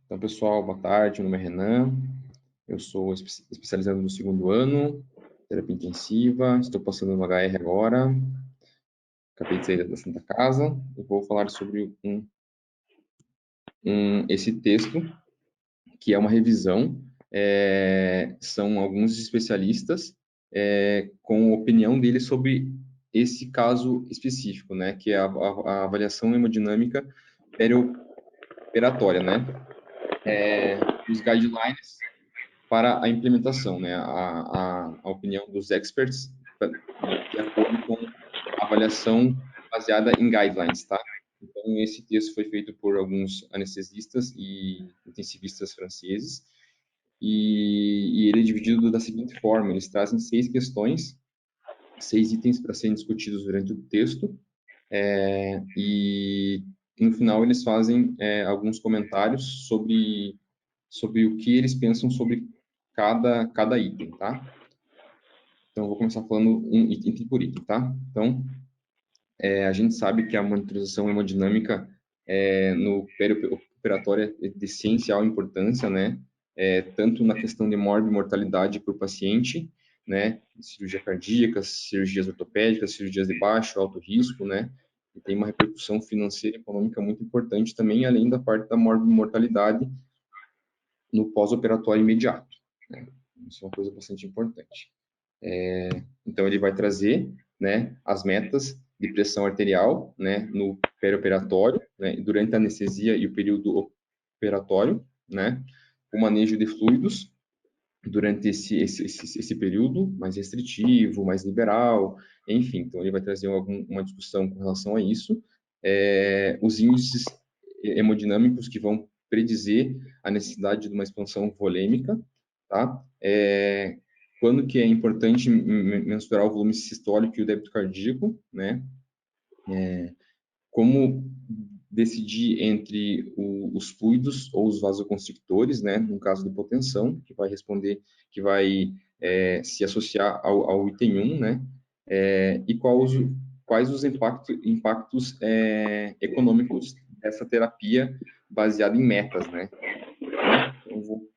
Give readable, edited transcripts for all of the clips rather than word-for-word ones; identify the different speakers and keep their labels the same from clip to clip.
Speaker 1: Então, pessoal, boa tarde. Meu nome é Renan. Eu sou especializado no segundo ano, terapia intensiva. Estou passando no HR agora. Acabei de sair da Santa Casa e vou falar sobre esse texto, que é uma revisão. São alguns especialistas com a opinião deles sobre esse caso específico, né? Que é a avaliação hemodinâmica perioperatória, né? Os guidelines para a implementação, né? A opinião dos experts de acordo com a avaliação baseada em guidelines, tá? Então, esse texto foi feito por alguns anestesistas e intensivistas franceses, e ele é dividido da seguinte forma: eles trazem 6 questões, 6 itens para serem discutidos durante o texto, e no final eles fazem alguns comentários sobre o que eles pensam sobre cada item, tá? Então, eu vou começar falando item por item, tá? Então, a gente sabe que a monitorização hemodinâmica no perioperatório é de essencial importância, né? Tanto na questão de mortalidade para o paciente, né? Cirurgia cardíaca, cirurgias ortopédicas, cirurgias de baixo, alto risco, né? E tem uma repercussão financeira e econômica muito importante também, além da parte da mortalidade no pós-operatório imediato, né? Isso é uma coisa bastante importante. Então, ele vai trazer, né, as metas de pressão arterial, né, no perioperatório, né, durante a anestesia e o período operatório, né, o manejo de fluidos durante esse período mais restritivo, mais liberal, enfim. Então, ele vai trazer uma discussão com relação a isso, os índices hemodinâmicos que vão predizer a necessidade de uma expansão volêmica, tá? Quando que é importante mensurar o volume sistólico e o débito cardíaco, né? Como decidir entre os fluidos ou os vasoconstrictores, né? No caso de hipotensão, que vai responder, que vai se associar ao item 1, né? E quais os impactos econômicos dessa terapia baseada em metas, né? Então, eu vou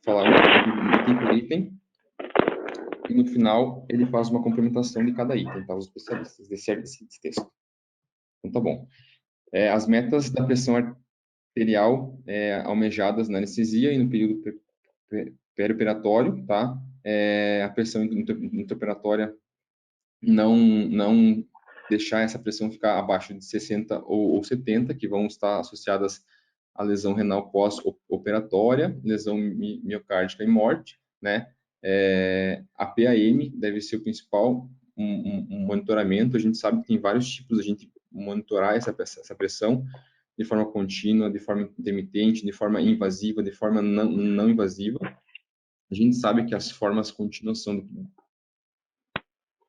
Speaker 1: falar item por item, e no final ele faz uma complementação de cada item, tá? Os especialistas desse texto. Então, tá bom. As metas da pressão arterial almejadas na anestesia e no período perioperatório, tá? A pressão intraoperatória não deixar essa pressão ficar abaixo de 60 ou 70, que vão estar associadas à lesão renal pós-operatória, lesão miocárdica e morte, né? A PAM deve ser o principal monitoramento. A gente sabe que tem vários tipos de a gente monitorar essa pressão de forma contínua, de forma intermitente, de forma invasiva, de forma não invasiva. A gente sabe que as formas contínuas são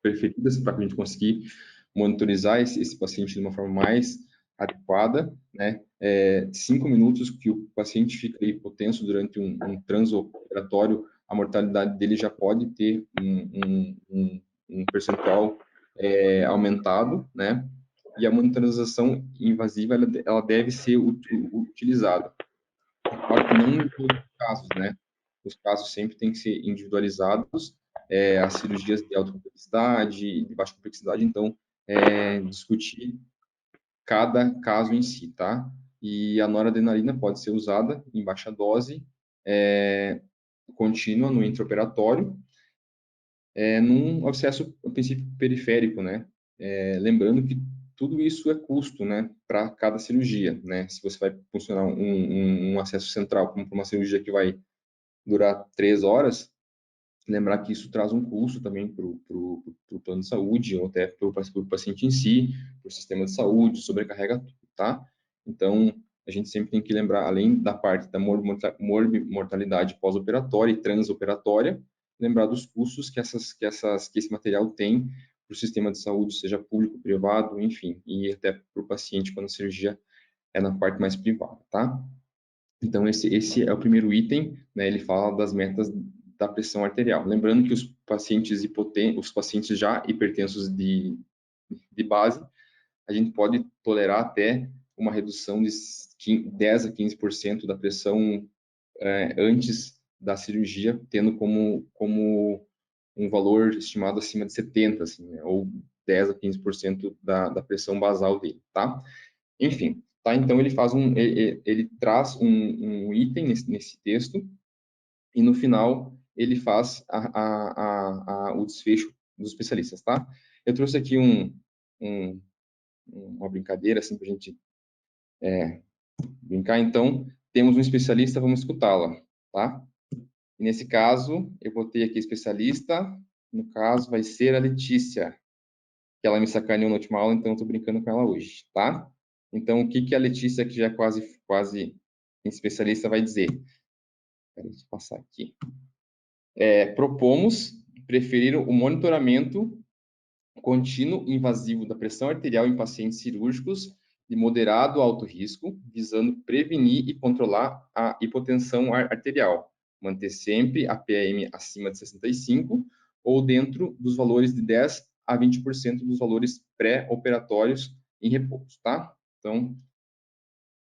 Speaker 1: preferidas para a gente conseguir monitorizar esse paciente de uma forma mais adequada, né? 5 minutos que o paciente fica hipotenso durante um transoperatório, a mortalidade dele já pode ter um percentual aumentado, né? E a monitorização invasiva, ela deve ser utilizada. Claro que não em todos os casos, né? Os casos sempre têm que ser individualizados, as cirurgias de alta complexidade, de baixa complexidade, então, discutir cada caso em si, tá? E a noradrenalina pode ser usada em baixa dose, contínua no intraoperatório, num acesso, a princípio, periférico, né? Lembrando que tudo isso é custo, né, para cada cirurgia, né? Se você vai funcionar um acesso central, como para uma cirurgia que vai durar 3 horas, lembrar que isso traz um custo também para o plano de saúde, ou até para o paciente em si, para o sistema de saúde, sobrecarrega tudo, tá? Então, a gente sempre tem que lembrar, além da parte da mortalidade pós-operatória e transoperatória, lembrar dos custos que esse material tem para o sistema de saúde, seja público, privado, enfim, e até para o paciente quando a cirurgia é na parte mais privada, tá? Então, esse é o primeiro item, né? Ele fala das metas da pressão arterial. Lembrando que os pacientes já hipertensos de base, a gente pode tolerar até uma redução de 10 a 15% da pressão antes da cirurgia, tendo como um valor estimado acima de 70, assim, né? Ou 10 a 15% da pressão basal dele, tá? Enfim, tá? Então ele traz um item nesse texto e no final ele faz o desfecho dos especialistas, tá? Eu trouxe aqui uma brincadeira assim para a gente brincar. Então, temos um especialista, vamos escutá-la, tá? E nesse caso, eu botei aqui especialista, no caso vai ser a Letícia, que ela me sacaneou na última aula, então eu tô brincando com ela hoje, tá? Então, o que que a Letícia, que já é quase especialista, vai dizer? Peraí, deixa eu passar aqui. Propomos preferir o monitoramento contínuo invasivo da pressão arterial em pacientes cirúrgicos de moderado a alto risco, visando prevenir e controlar a hipotensão arterial, manter sempre a PM acima de 65 ou dentro dos valores de 10 a 20% dos valores pré-operatórios em repouso, tá? Então,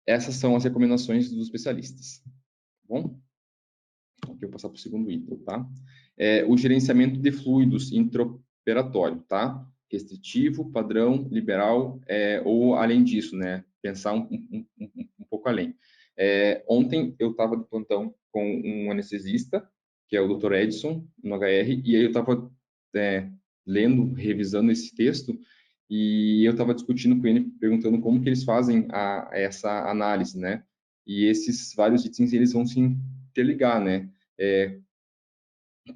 Speaker 1: essas são as recomendações dos especialistas, tá bom? Aqui eu vou passar para o segundo item, tá? O gerenciamento de fluidos intraoperatório, tá? Restritivo, padrão, liberal, ou além disso, né? Pensar um pouco além. Ontem eu estava de plantão com um anestesista, que é o Dr. Edson, no HR, e aí eu estava lendo, revisando esse texto, e eu estava discutindo com ele, perguntando como que eles fazem essa análise, né? E esses vários itens, eles vão se interligar, né?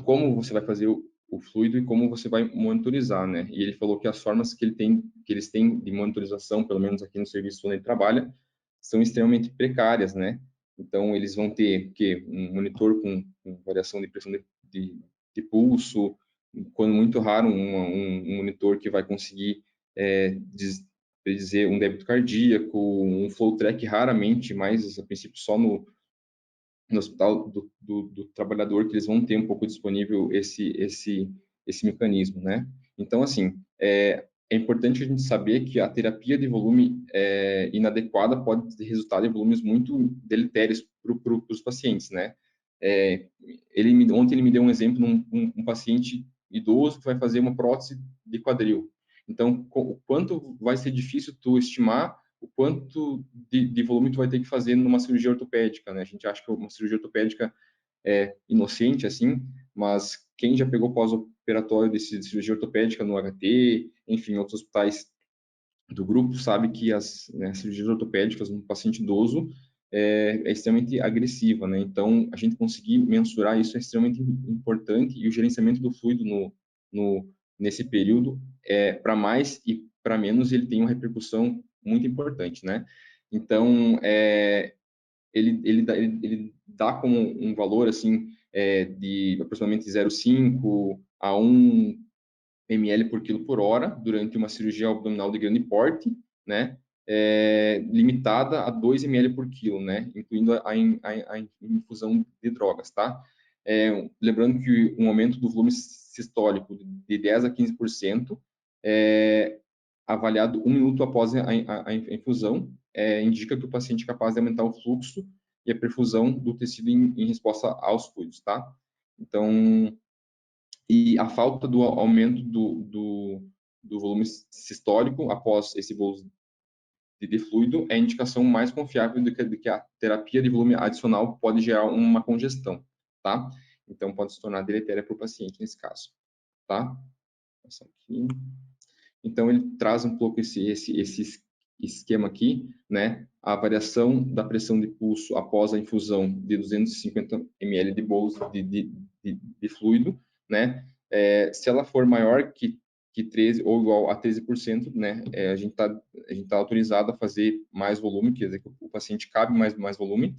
Speaker 1: Como você vai fazer o fluido e como você vai monitorizar, né? E ele falou que as formas que eles têm de monitorização, pelo menos aqui no serviço onde ele trabalha, são extremamente precárias, né? Então eles vão ter um monitor com variação de pressão de pulso, quando muito raro um monitor que vai conseguir dizer um débito cardíaco, um flow track raramente, mas a princípio só no hospital do trabalhador que eles vão ter um pouco disponível esse mecanismo, né? Então, assim, é importante a gente saber que a terapia de volume inadequada pode resultar em volumes muito deletérios para os pacientes, né? Ontem ele me deu um exemplo um paciente idoso que vai fazer uma prótese de quadril. Então, o quanto vai ser difícil tu estimar o quanto de volume tu vai ter que fazer numa cirurgia ortopédica, né? A gente acha que uma cirurgia ortopédica é inocente, assim, mas quem já pegou pós-operatório de cirurgia ortopédica no HT, enfim, outros hospitais do grupo, sabe que as cirurgias ortopédicas no paciente idoso é extremamente agressiva, né? Então, a gente conseguir mensurar isso é extremamente importante e o gerenciamento do fluido nesse período, para mais e para menos, ele tem uma repercussão muito importante, né? Então, ele dá como um valor, assim, de aproximadamente 0,5 a 1 ml por quilo por hora durante uma cirurgia abdominal de grande porte, né? Limitada a 2 ml por quilo, né? Incluindo a infusão de drogas, tá? Lembrando que um aumento do volume sistólico de 10 a 15%, avaliado 1 minuto após a infusão, indica que o paciente é capaz de aumentar o fluxo e a perfusão do tecido em resposta aos fluidos, tá? Então, e a falta do aumento do volume sistólico após esse bolus de fluido é a indicação mais confiável de que a terapia de volume adicional pode gerar uma congestão, tá? Então, pode se tornar deletéria para o paciente nesse caso, tá? Essa aqui. Então, ele traz um pouco esse esquema aqui, né? A variação da pressão de pulso após a infusão de 250 ml de bolos de fluido, né? Se ela for maior que 13 ou igual a 13%, né? A gente tá autorizado a fazer mais volume, quer dizer que o paciente cabe mais volume,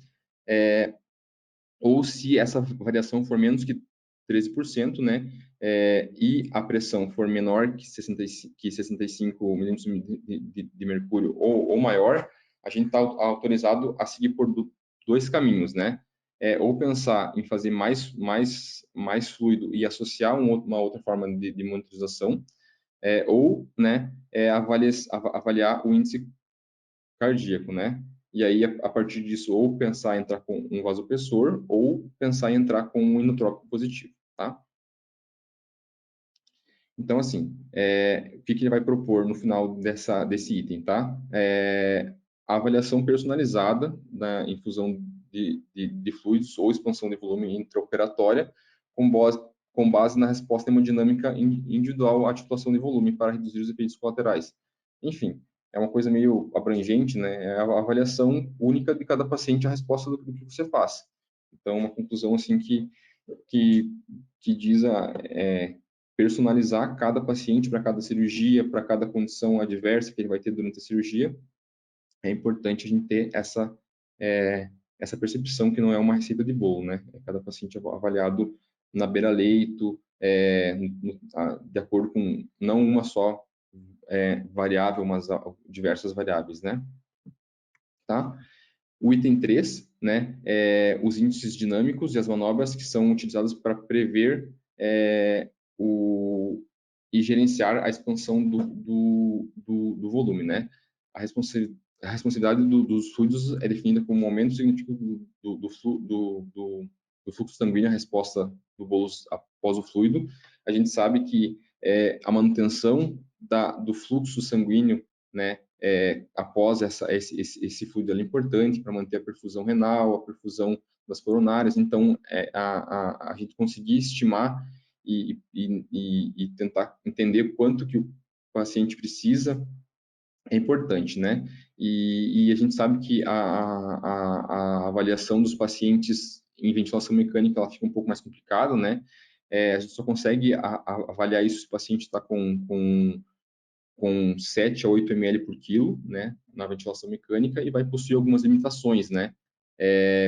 Speaker 1: ou se essa variação for menos que 13%, né? E a pressão for menor que 65 milímetros de mercúrio ou maior, a gente está autorizado a seguir por dois caminhos, né? Ou pensar em fazer mais fluido e associar uma outra forma de monitorização, ou, né, avaliar o índice cardíaco, né? E aí, a partir disso, ou pensar em entrar com um vasopressor, ou pensar em entrar com um inotrópico positivo, tá? Então, assim, o que ele vai propor no final desse item, tá? A avaliação personalizada da infusão de fluidos ou expansão de volume intraoperatória com base na resposta hemodinâmica individual à titulação de volume para reduzir os efeitos colaterais. Enfim, é uma coisa meio abrangente, né? É a avaliação única de cada paciente a resposta do que você faz. Então, uma conclusão, assim, que diz personalizar cada paciente para cada cirurgia, para cada condição adversa que ele vai ter durante a cirurgia. É importante a gente ter essa percepção que não é uma receita de bolo, né? É cada paciente avaliado na beira-leito, de acordo com não uma só variável, mas diversas variáveis, né? Tá? O item 3, né, os índices dinâmicos e as manobras que são utilizados para prever e gerenciar a expansão do volume, né? A responsabilidade dos fluidos é definida como o momento significativo do fluxo sanguíneo, a resposta do bolus após o fluido. A gente sabe que a manutenção do fluxo sanguíneo, né, após esse fluido é importante para manter a perfusão renal, a perfusão das coronárias. Então, a gente conseguir estimar e tentar entender quanto que o paciente precisa é importante, né? E a gente sabe que a avaliação dos pacientes em ventilação mecânica ela fica um pouco mais complicada, né? A gente só consegue avaliar isso se o paciente está com 7 a 8 ml por quilo, né, na ventilação mecânica, e vai possuir algumas limitações, né?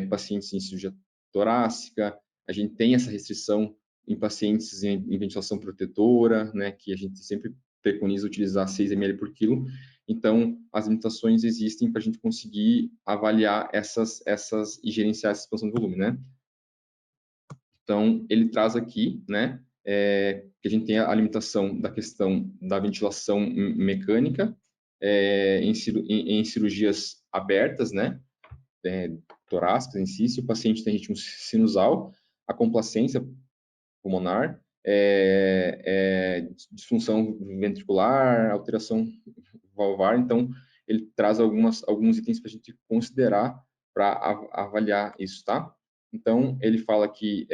Speaker 1: Pacientes em cirurgia torácica, a gente tem essa restrição em pacientes em ventilação protetora, né, que a gente sempre preconiza utilizar 6 ml por quilo. Então, as limitações existem para a gente conseguir avaliar essas e gerenciar essa expansão de volume, né? Então, ele traz aqui, né, que a gente tem a limitação da questão da ventilação mecânica em cirurgias abertas, né, torácicas em si, se o paciente tem ritmo sinusal, a complacência pulmonar, disfunção ventricular, alteração valvar. Então, ele traz alguns itens para a gente considerar para avaliar isso, tá? Então, ele fala que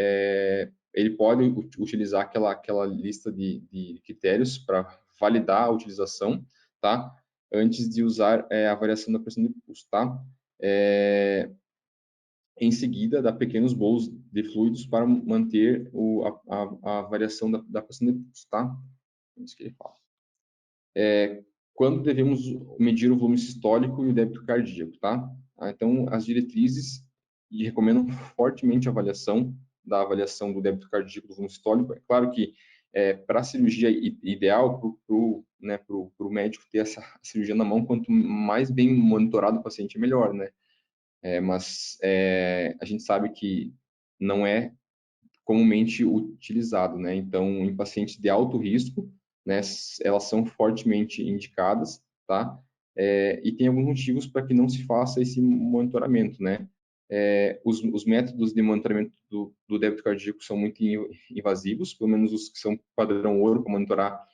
Speaker 1: ele pode utilizar aquela lista de critérios para validar a utilização, tá? Antes de usar a variação da pressão de pulso, tá? Em seguida, dá pequenos bolos de fluidos para manter a variação da pressão de pulso, tá? É isso que ele fala. Quando devemos medir o volume sistólico e o débito cardíaco, tá? Então, as diretrizes recomendam fortemente a avaliação do débito cardíaco do volume sistólico. É claro que para a cirurgia ideal, para o médico ter essa cirurgia na mão, quanto mais bem monitorado o paciente, melhor, né? Mas a gente sabe que não é comumente utilizado, né? Então, em pacientes de alto risco, né, elas são fortemente indicadas, tá? E tem alguns motivos para que não se faça esse monitoramento, né? Os métodos de monitoramento do débito cardíaco são muito invasivos, pelo menos os que são padrão ouro para monitorar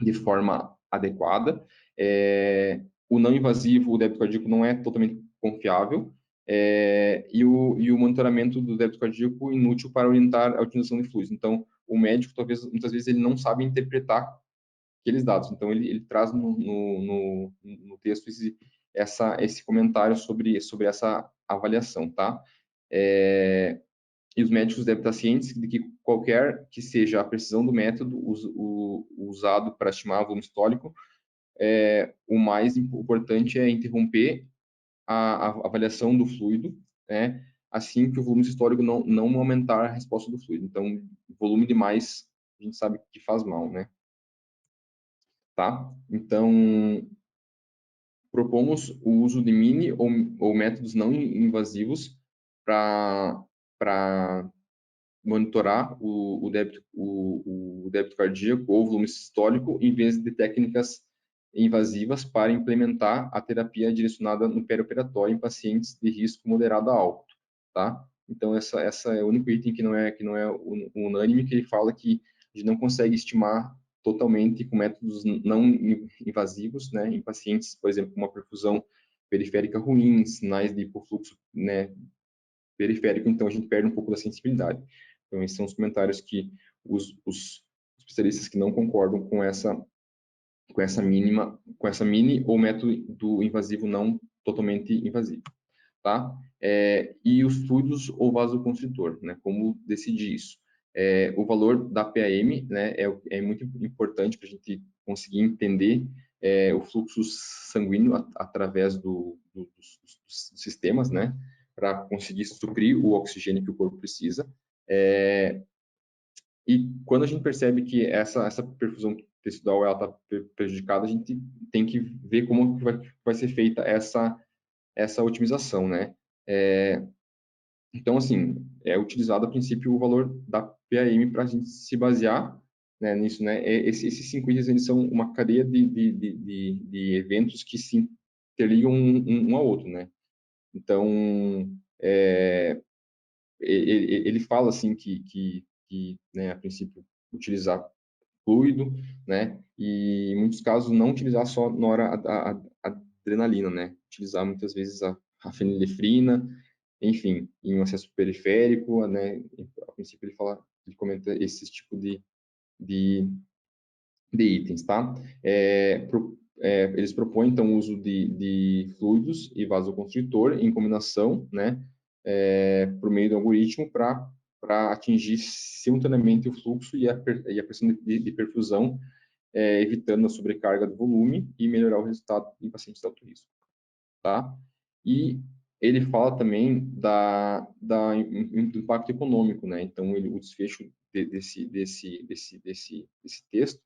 Speaker 1: de forma adequada. O não invasivo, o débito cardíaco não é totalmente confiável, e o monitoramento do débito cardíaco inútil para orientar a utilização de fluidos. Então, o médico, muitas vezes, ele não sabe interpretar aqueles dados. Então, ele traz no texto esse comentário sobre essa avaliação, tá? E os médicos devem estar cientes de que qualquer que seja a precisão do método usado para estimar o volume sistólico, o mais importante é interromper a avaliação do fluido, né, assim que o volume sistólico não aumentar a resposta do fluido. Então, volume demais, a gente sabe que faz mal, né? Tá? Então, propomos o uso de mini ou métodos não invasivos para monitorar o débito cardíaco ou volume sistólico em vez de técnicas invasivas para implementar a terapia direcionada no perioperatório em pacientes de risco moderado a alto, tá? Então, essa é o único item que não é unânime, que ele fala que a gente não consegue estimar totalmente com métodos não invasivos, né, em pacientes, por exemplo, com uma perfusão periférica ruim, sinais de hipofluxo, né, periférico, então a gente perde um pouco da sensibilidade. Então, esses são os comentários que os especialistas que não concordam com essa mini ou método do invasivo não totalmente invasivo, tá? E os fluidos ou vasoconstritor, né? Como decidir isso? O valor da PAM, né? É muito importante para a gente conseguir entender o fluxo sanguíneo através dos sistemas, né? Para conseguir suprir o oxigênio que o corpo precisa. E quando a gente percebe que essa perfusão tecidual ela está prejudicada, a gente tem que ver como que vai ser feita essa otimização, né? Então, assim, é utilizado a princípio o valor da PAM para a gente se basear, né, nisso, né? Esses 5 itens eles são uma cadeia de eventos que se interligam um ao outro, né? Então, ele fala assim que né, a princípio utilizar fluido, né? E em muitos casos não utilizar só a adrenalina, né? Utilizar muitas vezes a fenilefrina, enfim, em um acesso periférico, né? A princípio ele comenta esse tipo de, de itens, tá? Eles propõem então o uso de fluidos e vasoconstritor em combinação, né? Por meio do algoritmo para atingir simultaneamente o fluxo e a pressão de perfusão, evitando a sobrecarga do volume e melhorar o resultado em pacientes de alto risco, tá? E ele fala também do impacto econômico, né? Então, o desfecho desse texto,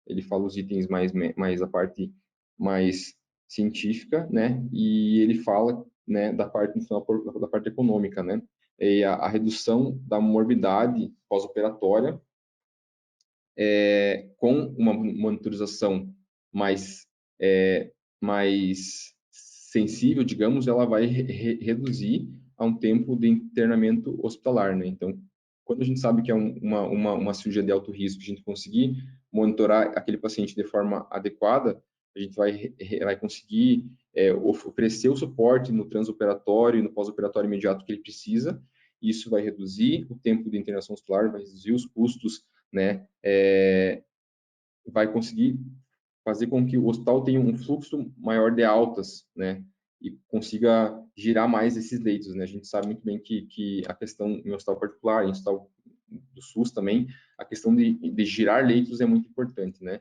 Speaker 1: ele fala os itens mais a parte mais científica, né? E ele fala, né, da parte no final, da parte econômica, né? E a redução da morbidade pós-operatória com uma monitorização mais mais sensível, digamos, ela vai reduzir a um tempo de internamento hospitalar, né? Então, quando a gente sabe que é uma cirurgia de alto risco, a gente conseguir monitorar aquele paciente de forma adequada, a gente vai conseguir oferecer o suporte no transoperatório e no pós-operatório imediato que ele precisa. Isso vai reduzir o tempo de internação hospitalar, vai reduzir os custos, né? Vai conseguir fazer com que o hospital tenha um fluxo maior de altas, né? E consiga girar mais esses leitos, né? A gente sabe muito bem que a questão em hospital particular, em hospital do SUS também, a questão de girar leitos é muito importante, né?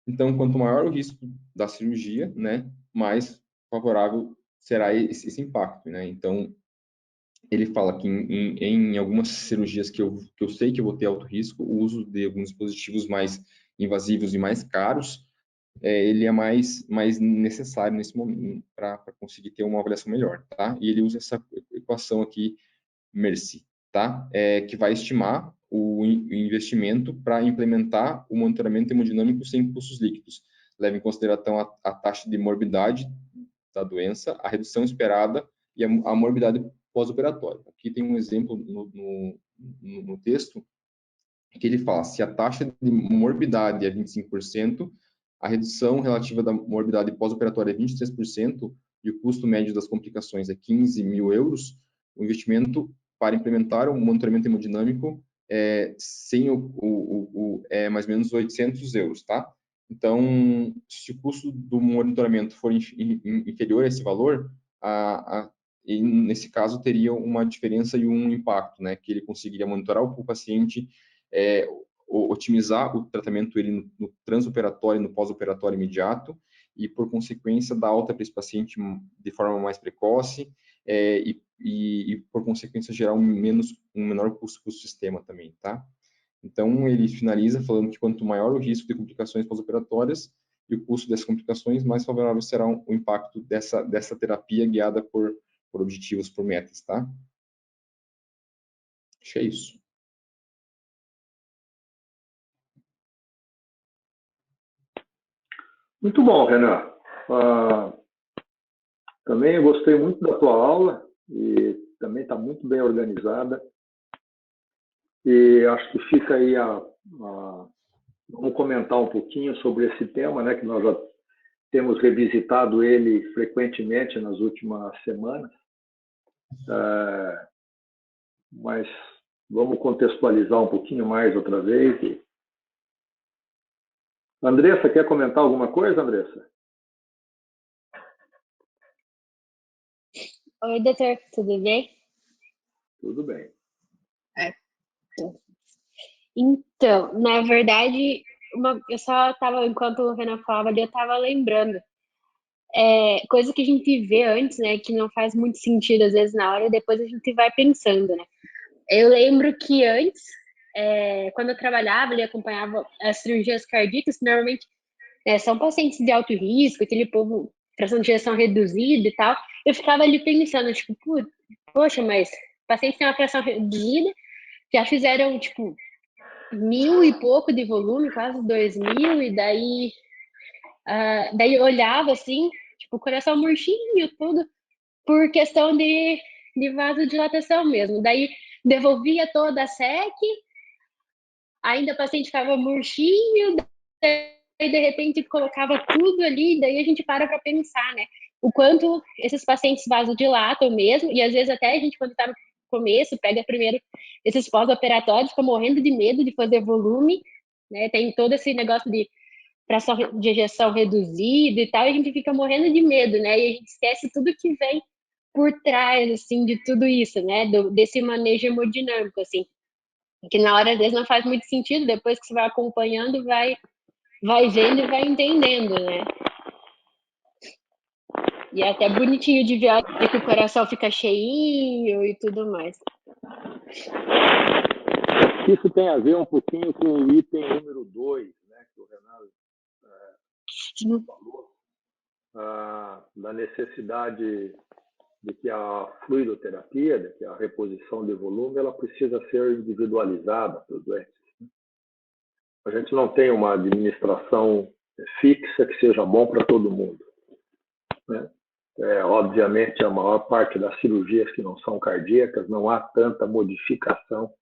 Speaker 1: Então, quanto maior o risco da cirurgia, né, mais favorável será esse impacto, né? Então, ele fala que em algumas cirurgias que eu sei que eu vou ter alto risco, o uso de alguns dispositivos mais invasivos e mais caros, ele é mais necessário nesse momento para conseguir ter uma avaliação melhor, tá? E ele usa essa equação aqui, MERCI, tá? Que vai estimar o investimento para implementar o monitoramento hemodinâmico sem custos líquidos. Leva em consideração a taxa de morbidade da doença, a redução esperada e a morbidade pós-operatória. Aqui tem um exemplo no texto que ele fala, se a taxa de morbidade é 25%, a redução relativa da morbidade pós-operatória é 23% e o custo médio das complicações é 15 mil euros, o investimento para implementar um monitoramento hemodinâmico sem é mais ou menos 800 euros, tá? Então, se o custo do monitoramento for inferior a esse valor, e nesse caso teria uma diferença e um impacto, né? Que ele conseguiria monitorar o paciente, otimizar o tratamento ele no transoperatório e no pós-operatório imediato e, por consequência, dar alta para esse paciente de forma mais precoce e por consequência, gerar um menor custo para o sistema também, tá? Então, ele finaliza falando que quanto maior o risco de complicações pós-operatórias e o custo dessas complicações, mais favorável será o impacto dessa terapia guiada por objetivos, por metas, tá? Acho que é isso.
Speaker 2: Muito bom, Renan. Também eu gostei muito da tua aula e também está muito bem organizada. E acho que fica aí vamos comentar um pouquinho sobre esse tema, né, que nós já temos revisitado ele frequentemente nas últimas semanas. Mas vamos contextualizar um pouquinho mais outra vez. Andressa, quer comentar alguma coisa, Andressa?
Speaker 3: Oi, doutor, tudo bem?
Speaker 2: Tudo bem.
Speaker 3: É. Então, na verdade, eu só tava, enquanto o Renan falava ali, eu tava lembrando. Coisa que a gente vê antes, né, que não faz muito sentido às vezes na hora, e depois a gente vai pensando, né? Eu lembro que antes, quando eu trabalhava e acompanhava as cirurgias cardíacas, que normalmente são pacientes de alto risco, aquele povo, fração de ejeção reduzida e tal, eu ficava ali pensando, tipo, poxa, mas pacientes têm uma fração reduzida, já fizeram, tipo, 1.000 e pouco de volume, quase 2.000, e daí eu olhava assim, tipo, o coração murchinho, tudo, por questão de vasodilatação mesmo. Daí devolvia toda a SEC, ainda o paciente ficava murchinho, daí de repente colocava tudo ali, daí a gente para pensar, né? O quanto esses pacientes vasodilatam mesmo, e às vezes até a gente, quando está no começo, pega primeiro esses pós-operatórios, fica morrendo de medo de fazer volume, né? Tem todo esse negócio de fração de ejeção reduzida e tal, e a gente fica morrendo de medo, né? E a gente esquece tudo que vem por trás, assim, de tudo isso, né? Desse manejo hemodinâmico, assim, que na hora às vezes não faz muito sentido, depois que você vai acompanhando, vai vendo e vai entendendo, né? E é até bonitinho de ver que o coração fica cheinho e tudo mais.
Speaker 2: Isso tem a ver um pouquinho com o item número 2, né, que o Renato falou, da necessidade de que a fluidoterapia, de que a reposição de volume, ela precisa ser individualizada para os doentes. A gente não tem uma administração fixa que seja bom para todo mundo, né? Obviamente, a maior parte das cirurgias que não são cardíacas, não há tanta modificação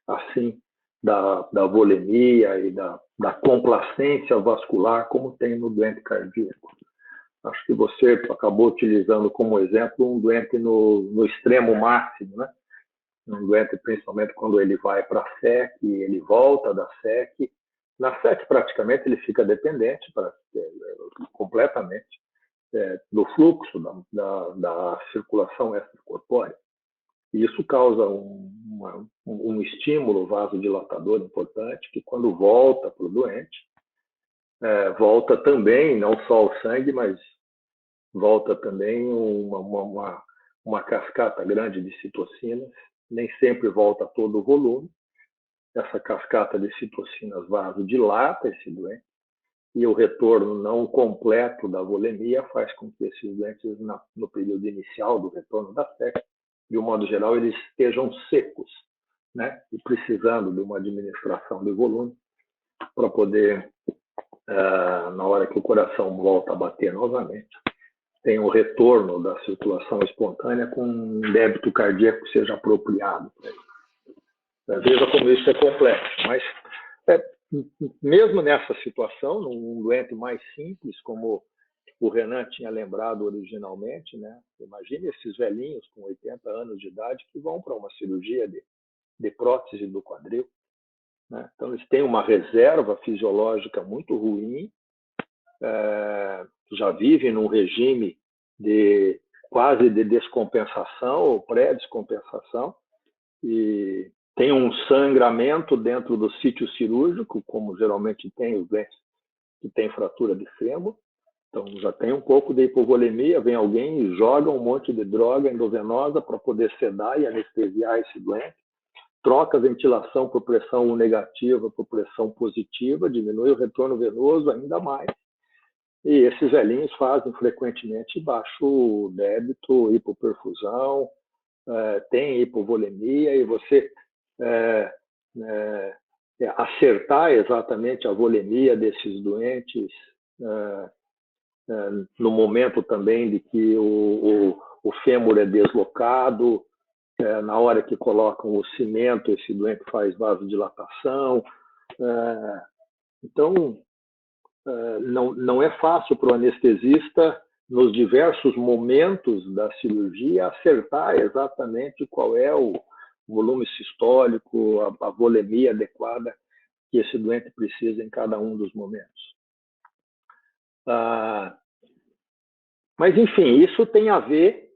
Speaker 2: assim da volemia e da complacência vascular como tem no doente cardíaco. Acho que você acabou utilizando como exemplo um doente no extremo máximo, né? Um doente, principalmente quando ele vai para a SEC, ele volta da SEC. Na SEC, praticamente, ele fica dependente completamente do fluxo da circulação extracorpórea. E isso causa um estímulo vasodilatador importante, que quando volta para o doente, volta também, não só o sangue, mas volta também uma cascata grande de citocinas, nem sempre volta todo o volume. Essa cascata de citocinas vasodilata esse doente, e o retorno não completo da volemia faz com que esses doentes, no período inicial do retorno da SEC, de um modo geral, eles estejam secos, né? E precisando de uma administração de volume para poder, na hora que o coração volta a bater novamente, tem um retorno da circulação espontânea com um débito cardíaco que seja apropriado para ele. Veja como isso é complexo, mas mesmo nessa situação, num doente mais simples, como o Renan tinha lembrado originalmente, né? Imagine esses velhinhos com 80 anos de idade que vão para uma cirurgia de prótese do quadril, né? Então, eles têm uma reserva fisiológica muito ruim, já vivem num regime quase de descompensação ou pré-descompensação, e tem um sangramento dentro do sítio cirúrgico, como geralmente tem os doentes que têm fratura de fêmur. Então, já tem um pouco de hipovolemia, vem alguém e joga um monte de droga endovenosa para poder sedar e anestesiar esse doente, troca a ventilação por pressão negativa por pressão positiva, diminui o retorno venoso ainda mais. E esses velhinhos fazem frequentemente baixo débito, hipoperfusão, tem hipovolemia, e você acertar exatamente a volemia desses doentes no momento também de que o fêmur é deslocado, na hora que colocam o cimento, esse doente faz vasodilatação. Então, não é fácil para o anestesista, nos diversos momentos da cirurgia, acertar exatamente qual é o volume sistólico, a volemia adequada que esse doente precisa em cada um dos momentos. Mas, enfim, isso tem a ver,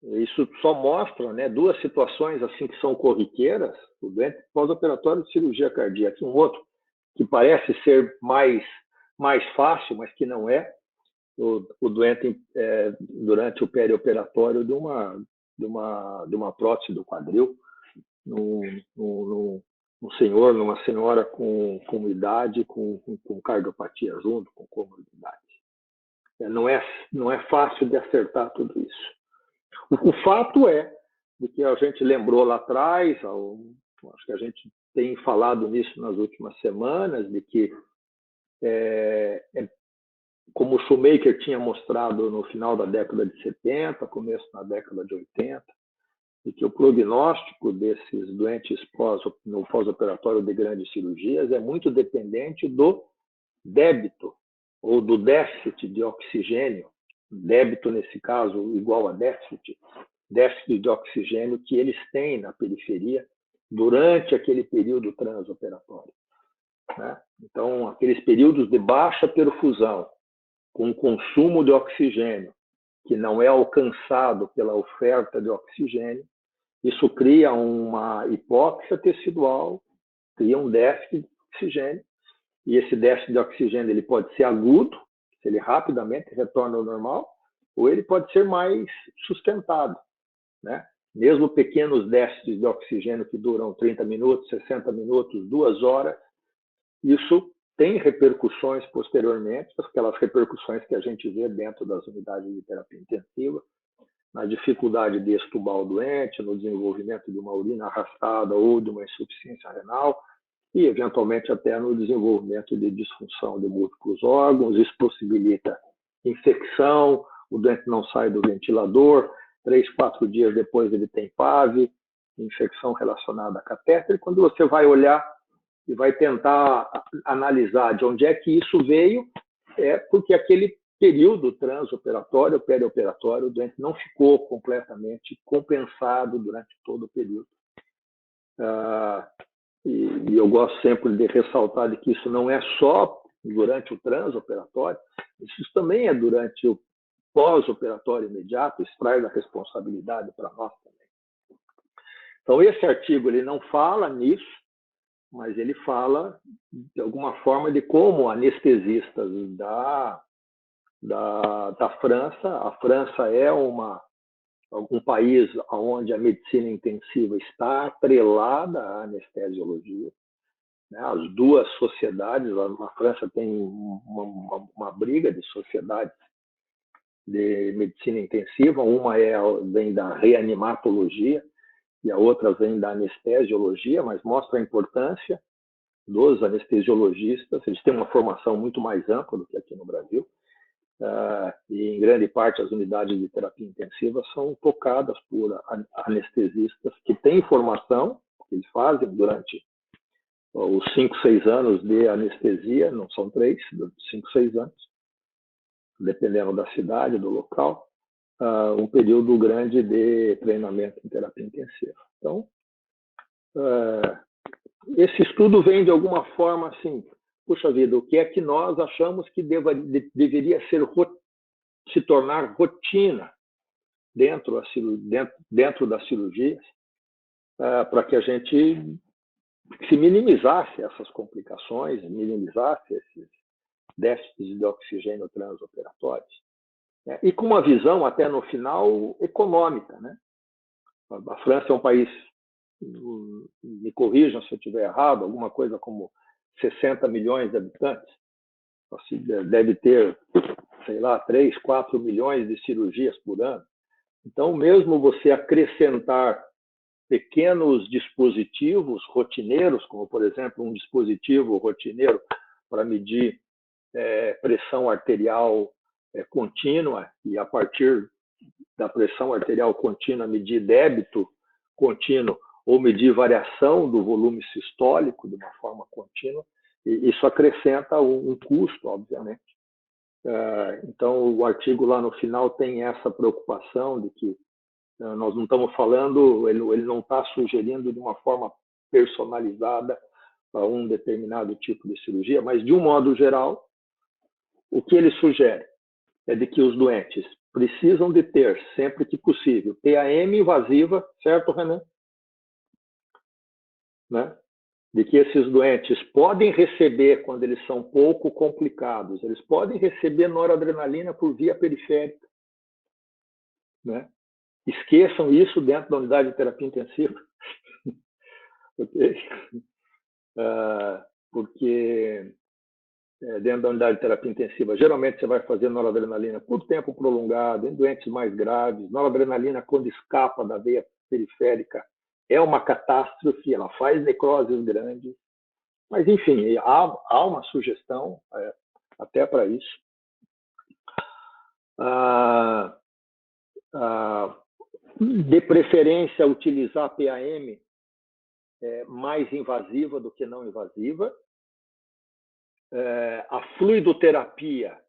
Speaker 2: isso só mostra, né, duas situações assim que são corriqueiras, o doente pós-operatório de cirurgia cardíaca, e um outro que parece ser mais fácil, mas que não é, o doente durante o perioperatório de uma prótese do quadril, num senhor, numa senhora com idade, com cardiopatia junto, com comorbidade. Não é fácil de acertar tudo isso. O fato é de que a gente lembrou lá atrás, acho que a gente tem falado nisso nas últimas semanas, de que como o Shoemaker tinha mostrado no final da década de 70, começo da década de 80, e que o prognóstico desses doentes no pós-operatório de grandes cirurgias é muito dependente do débito ou do déficit de oxigênio, débito nesse caso igual a déficit de oxigênio que eles têm na periferia durante aquele período transoperatório. Né? Então, aqueles períodos de baixa perfusão, com consumo de oxigênio que não é alcançado pela oferta de oxigênio, isso cria uma hipóxia tecidual, cria um déficit de oxigênio, e esse déficit de oxigênio ele pode ser agudo, se ele rapidamente retorna ao normal, ou ele pode ser mais sustentado. Né? Mesmo pequenos déficits de oxigênio que duram 30 minutos, 60 minutos, 2 horas, isso tem repercussões posteriormente, aquelas repercussões que a gente vê dentro das unidades de terapia intensiva, na dificuldade de extubar o doente, no desenvolvimento de uma urina arrastada ou de uma insuficiência renal, e, eventualmente, até no desenvolvimento de disfunção de múltiplos órgãos. Isso possibilita infecção, o doente não sai do ventilador, 3, 4 dias depois ele tem PAV, infecção relacionada a catéter, e quando você vai olhar e vai tentar analisar de onde é que isso veio, é porque aquele período transoperatório, perioperatório, o doente não ficou completamente compensado durante todo o período. E eu gosto sempre de ressaltar de que isso não é só durante o transoperatório, isso também é durante o pós-operatório imediato, isso traz a responsabilidade para nós também. Então, esse artigo ele não fala nisso, mas ele fala, de alguma forma, de como anestesistas da França, a França é um país onde a medicina intensiva está atrelada à anestesiologia. Né? As duas sociedades, a França tem uma briga de sociedades de medicina intensiva, uma vem da reanimatologia, e a outra vem da anestesiologia, mas mostra a importância dos anestesiologistas. Eles têm uma formação muito mais ampla do que aqui no Brasil, e em grande parte as unidades de terapia intensiva são tocadas por anestesistas que têm formação, que eles fazem durante os 5, 6 anos de anestesia, não são 3, 5, 6 anos, dependendo da cidade, do local, um período grande de treinamento em terapia intensiva. Então, esse estudo vem de alguma forma assim, puxa vida, o que é que nós achamos que deveria se tornar rotina dentro das cirurgias, para que a gente se minimizasse essas complicações, minimizasse esses déficits de oxigênio transoperatórios. E com uma visão, até no final, econômica. Né? A França é um país, me corrijam se eu estiver errado, alguma coisa como 60 milhões de habitantes. Deve ter, sei lá, 3, 4 milhões de cirurgias por ano. Então, mesmo você acrescentar pequenos dispositivos rotineiros, como, por exemplo, um dispositivo rotineiro para medir pressão arterial contínua, e a partir da pressão arterial contínua medir débito contínuo ou medir variação do volume sistólico de uma forma contínua, e isso acrescenta um custo, obviamente. Então, o artigo lá no final tem essa preocupação de que nós não estamos falando, ele não está sugerindo de uma forma personalizada para um determinado tipo de cirurgia, mas, de um modo geral, o que ele sugere é de que os doentes precisam de ter, sempre que possível, PAM invasiva, certo, Renan? Né? De que esses doentes podem receber, quando eles são pouco complicados, eles podem receber noradrenalina por via periférica. Né? Esqueçam isso dentro da unidade de terapia intensiva. Okay? Porque dentro da unidade de terapia intensiva, geralmente você vai fazer noradrenalina por tempo prolongado, em doentes mais graves. Noradrenalina, quando escapa da veia periférica, é uma catástrofe, ela faz necroses grandes. Mas, enfim, há uma sugestão até para isso. De preferência, utilizar a PAM mais invasiva do que não invasiva. A fluidoterapia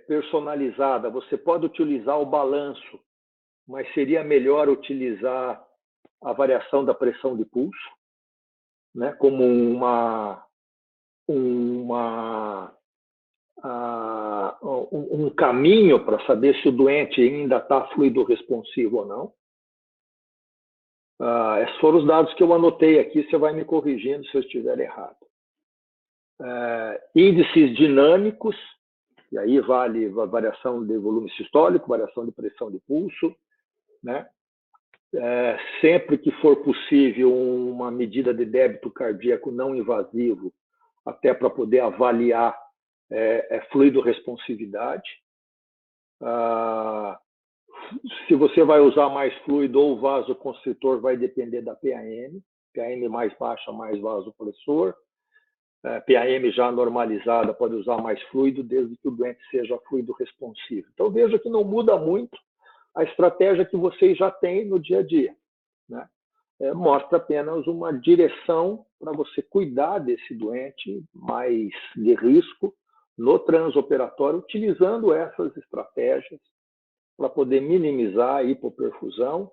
Speaker 2: personalizada, você pode utilizar o balanço, mas seria melhor utilizar a variação da pressão de pulso, né, como um caminho para saber se o doente ainda está fluido responsivo ou não. Esses foram os dados que eu anotei aqui, você vai me corrigindo se eu estiver errado. Índices dinâmicos, e aí vale a variação de volume sistólico, variação de pressão de pulso, né? Sempre que for possível, uma medida de débito cardíaco não invasivo, até para poder avaliar fluido responsividade. Se você vai usar mais fluido ou vasoconstritor, vai depender da PAM. PAM mais baixa, mais vasopressor. PAM já normalizada, pode usar mais fluido, desde que o doente seja fluido responsivo. Então, veja que não muda muito a estratégia que vocês já têm no dia a dia. Né? Mostra apenas uma direção para você cuidar desse doente mais de risco no transoperatório, utilizando essas estratégias para poder minimizar a hipoperfusão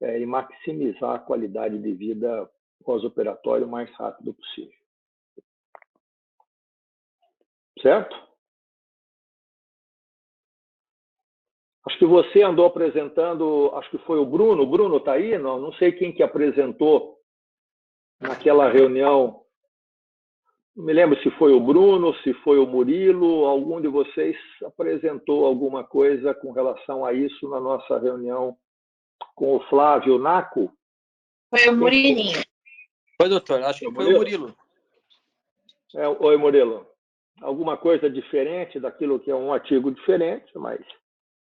Speaker 2: e maximizar a qualidade de vida pós-operatório o mais rápido possível. Certo? Acho que você andou apresentando, acho que foi o Bruno. O Bruno está aí? Não sei quem que apresentou naquela reunião. Não me lembro se foi o Bruno, se foi o Murilo. Algum de vocês apresentou alguma coisa com relação a isso na nossa reunião com o Flávio Naco?
Speaker 4: Foi o Murilinho.
Speaker 5: Foi, doutor. Acho que foi o Murilo.
Speaker 2: Oi, Murilo. Alguma coisa diferente daquilo que é um artigo diferente, mas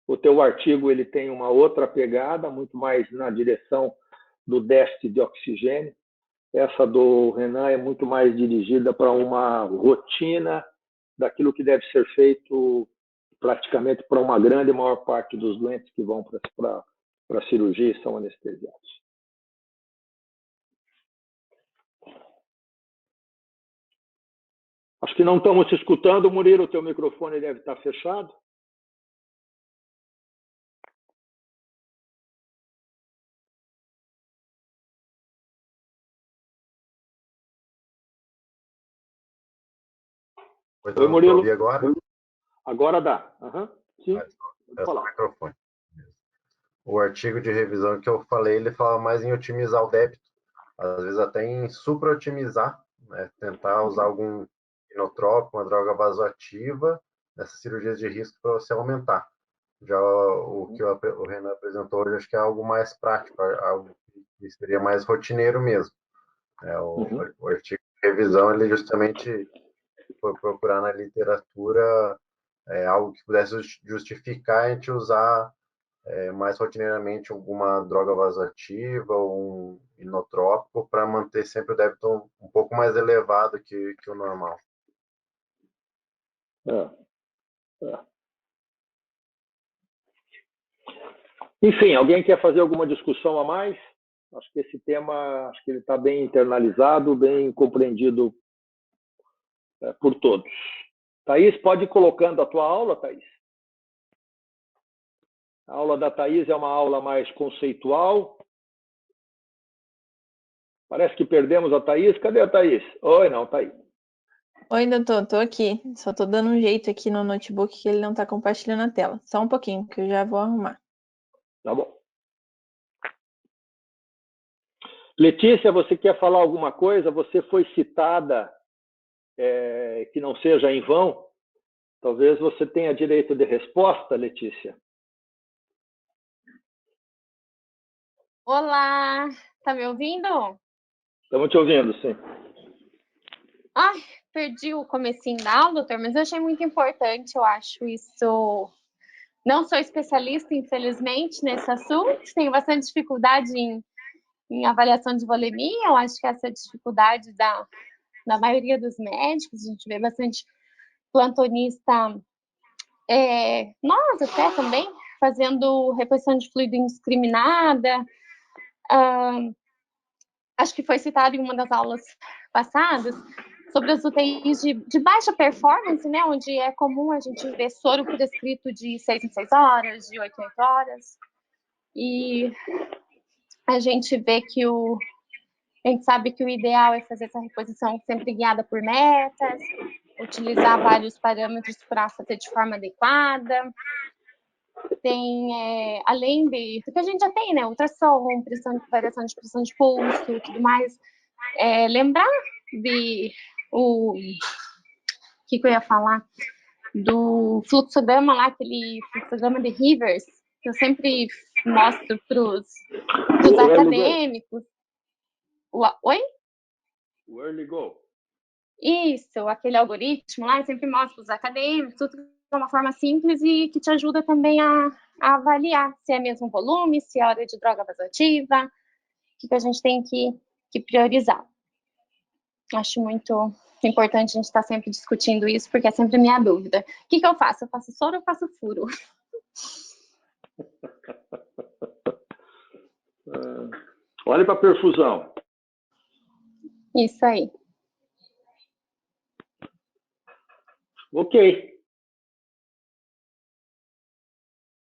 Speaker 2: o teu artigo ele tem uma outra pegada, muito mais na direção do déficit de oxigênio. Essa do Renan é muito mais dirigida para uma rotina daquilo que deve ser feito praticamente para uma grande maior parte dos doentes que vão para a cirurgia e são anestesiados. Acho que não estamos te escutando, Murilo. O teu microfone deve estar fechado.
Speaker 6: Oi, Murilo. Ouvir agora?
Speaker 2: Agora dá. Sim.
Speaker 6: O microfone. O artigo de revisão que eu falei, ele fala mais em otimizar o débito, às vezes até em supra-otimizar, né? Tentar usar algum inotrópico, uma droga vasoativa nessas cirurgias de risco para você aumentar. Já o que o Renan apresentou hoje, acho que é algo mais prático, algo que seria mais rotineiro mesmo. O artigo de revisão, ele justamente foi procurar na literatura algo que pudesse justificar a gente usar mais rotineiramente alguma droga vasoativa ou um inotrópico para manter sempre o débito um pouco mais elevado que o normal.
Speaker 2: Enfim, alguém quer fazer alguma discussão a mais? Acho que esse tema, acho que ele está bem internalizado, bem compreendido por todos. Thaís, pode ir colocando a tua aula, Thaís? A aula da Thaís é uma aula mais conceitual. Parece que perdemos a Thaís. Cadê a Thaís? Oi, não, tá aí.
Speaker 4: Oi, doutor, tô aqui. Só tô dando um jeito aqui no notebook que ele não tá compartilhando a tela. Só um pouquinho, que eu já vou arrumar.
Speaker 2: Tá bom. Letícia, você quer falar alguma coisa? Você foi citada, que não seja em vão. Talvez você tenha direito de resposta, Letícia.
Speaker 7: Olá, tá me ouvindo?
Speaker 2: Estamos te ouvindo, sim.
Speaker 7: Ai, perdi o comecinho da aula, doutor, mas eu achei muito importante, eu acho isso. Não sou especialista, infelizmente, nesse assunto, tenho bastante dificuldade em avaliação de volemia, eu acho que essa é a dificuldade da maioria dos médicos, a gente vê bastante plantonista, nós até também, fazendo reposição de fluido indiscriminada. Acho que foi citado em uma das aulas passadas, sobre as UTIs de baixa performance, né, onde é comum a gente ver soro prescrito de 6 em 6 horas, de 8 em 8 horas, e a gente vê que a gente sabe que o ideal é fazer essa reposição sempre guiada por metas, utilizar vários parâmetros para fazer de forma adequada. Tem, além do que a gente já tem, né, ultrassom, variação de pressão de pulso e tudo mais, lembrar o que eu ia falar, do fluxograma lá, aquele fluxograma de Rivers, que eu sempre mostro para os acadêmicos. Oi?
Speaker 2: O Early Go.
Speaker 7: Isso, aquele algoritmo lá, eu sempre mostro para os acadêmicos, tudo de uma forma simples e que te ajuda também a avaliar se é mesmo volume, se é hora de droga vasoativa, o que a gente tem que priorizar. Acho muito importante a gente estar sempre discutindo isso, porque é sempre a minha dúvida. O que eu faço? Eu faço soro ou faço furo?
Speaker 2: Olhe para a perfusão.
Speaker 7: Isso aí.
Speaker 2: Ok.